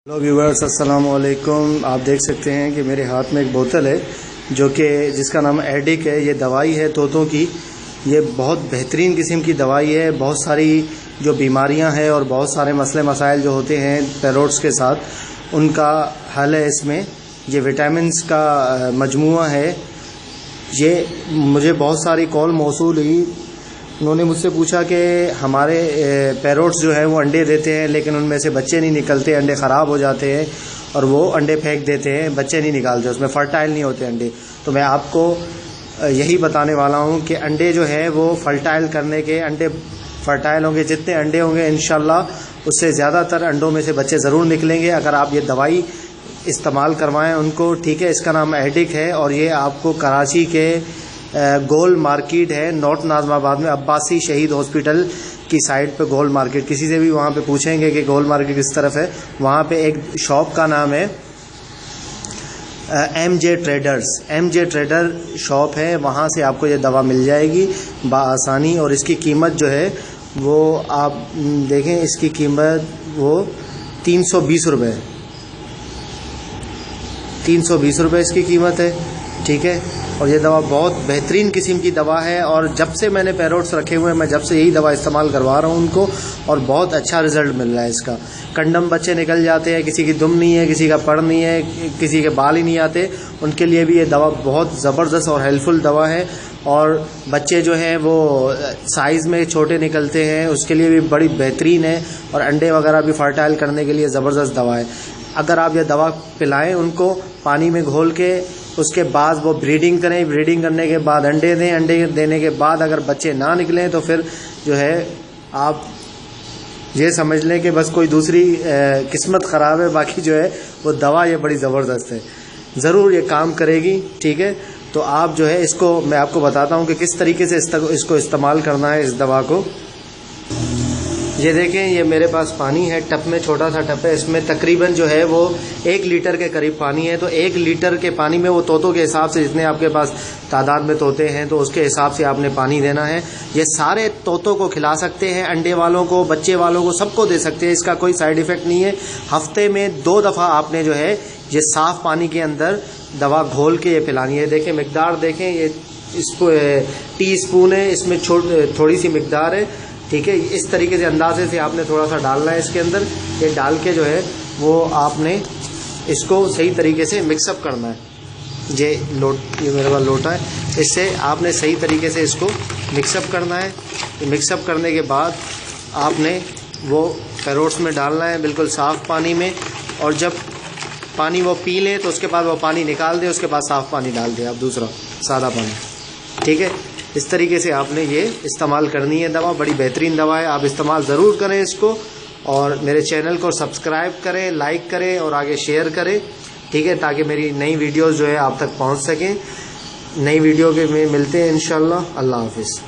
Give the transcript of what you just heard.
Hello viewers, अस्सलाम वालेकुम। आप देख सकते हैं कि मेरे हाथ में एक बोतल है जो कि जिसका नाम एडिक है। ये दवाई है तोतों की। ये बहुत बेहतरीन किस्म की दवाई है। बहुत सारी जो बीमारियां हैं और बहुत सारे मसले मसाइल जो होते हैं पैरोट्स के साथ, उनका हल है इसमें। ये विटामिन्स का मजमूआ है। ये मुझे बहुत सारी कॉल मौसूल हुई। उन्होंने मुझसे पूछा कि हमारे पैरोट्स जो है वो अंडे देते हैं लेकिन उनमें से बच्चे नहीं निकलते, अंडे ख़राब हो जाते हैं और वो अंडे फेंक देते हैं, बच्चे नहीं निकालते, उसमें फर्टाइल नहीं होते अंडे। तो मैं आपको यही बताने वाला हूँ कि अंडे जो है वो फर्टाइल करने के, अंडे फर्टाइल होंगे, जितने अंडे होंगे इंशाल्लाह उससे ज़्यादातर अंडों में से बच्चे ज़रूर निकलेंगे अगर आप ये दवाई इस्तेमाल करवाएं उनको। ठीक है, इसका नाम एडिक है और ये आपको कराची के गोल मार्केट है, नॉर्थ नाज़िमाबाद में, अब्बासी शहीद हॉस्पिटल की साइड पे गोल मार्केट। किसी से भी वहाँ पे पूछेंगे कि गोल मार्केट किस तरफ है, वहाँ पे एक शॉप का नाम है MJ traders. MJ trader shop है, वहाँ से आपको ये दवा मिल जाएगी बआसानी। और इसकी कीमत जो है वो आप देखें, इसकी कीमत वो 320 रुपये, 320 रुपये इसकी कीमत है। ठीक है, और ये दवा बहुत बेहतरीन किस्म की दवा है और जब से मैंने पैरोट्स रखे हुए हैं मैं जब से यही दवा इस्तेमाल करवा रहा हूँ उनको और बहुत अच्छा रिजल्ट मिल रहा है इसका। कंडम बच्चे निकल जाते हैं, किसी की दुम नहीं है, किसी का पड़ नहीं है, किसी के बाल ही नहीं आते, उनके लिए भी ये दवा बहुत ज़बरदस्त और हेल्पफुल दवा है। और बच्चे जो हैं वो साइज़ में छोटे निकलते हैं, उसके लिए भी बड़ी बेहतरीन है। और अंडे वगैरह भी फर्टाइल करने के लिए ज़बरदस्त दवा है। अगर आप ये दवा पिलाएं उनको पानी में घोल के, उसके बाद वो ब्रीडिंग करें, ब्रीडिंग करने के बाद अंडे दें, अंडे देने के बाद अगर बच्चे ना निकलें तो फिर जो है आप ये समझ लें कि बस कोई दूसरी किस्मत ख़राब है। बाकी जो है वो दवा ये बड़ी ज़बरदस्त है, ज़रूर ये काम करेगी। ठीक है, तो आप जो है इसको मैं आपको बताता हूँ कि किस तरीके से इसको इस्तेमाल करना है इस दवा को। ये देखें, ये मेरे पास पानी है, टप में, छोटा सा टप है, इसमें तकरीबन जो है वो 1 लीटर के करीब पानी है। तो 1 लीटर के पानी में वो तोतों के हिसाब से, जितने आपके पास तादाद में तोते हैं तो उसके हिसाब से आपने पानी देना है। ये सारे तोतों को खिला सकते हैं, अंडे वालों को, बच्चे वालों को, सबको दे सकते हैं, इसका कोई साइड इफ़ेक्ट नहीं है। हफ्ते में 2 दफ़ा आपने जो है ये साफ़ पानी के अंदर दवा घोल के ये पिलानी है। देखें मिकदार, देखें ये टी स्पून है, इसमें थोड़ी सी मिकदार है। ठीक है, इस तरीके से अंदाजे से आपने थोड़ा सा डालना है इसके अंदर। ये डाल के जो है वो आपने इसको सही तरीके से मिक्सअप करना है। ये मेरे पास लोटा है, इससे आपने सही तरीके से इसको मिक्सअप करना है। मिक्सअप करने के बाद आपने वो पैरोट्स में डालना है, बिल्कुल साफ़ पानी में। और जब पानी वो पी लें तो उसके बाद वो पानी निकाल दें, उसके बाद साफ़ पानी डाल दें आप, दूसरा सादा पानी। ठीक है, इस तरीके से आपने ये इस्तेमाल करनी है दवा। बड़ी बेहतरीन दवा है, आप इस्तेमाल ज़रूर करें इसको। और मेरे चैनल को सब्सक्राइब करें, लाइक करें और आगे शेयर करें। ठीक है, ताकि मेरी नई वीडियोज़ जो है आप तक पहुंच सकें। नई वीडियो के में मिलते हैं इंशाल्लाह। अल्लाह हाफिज़।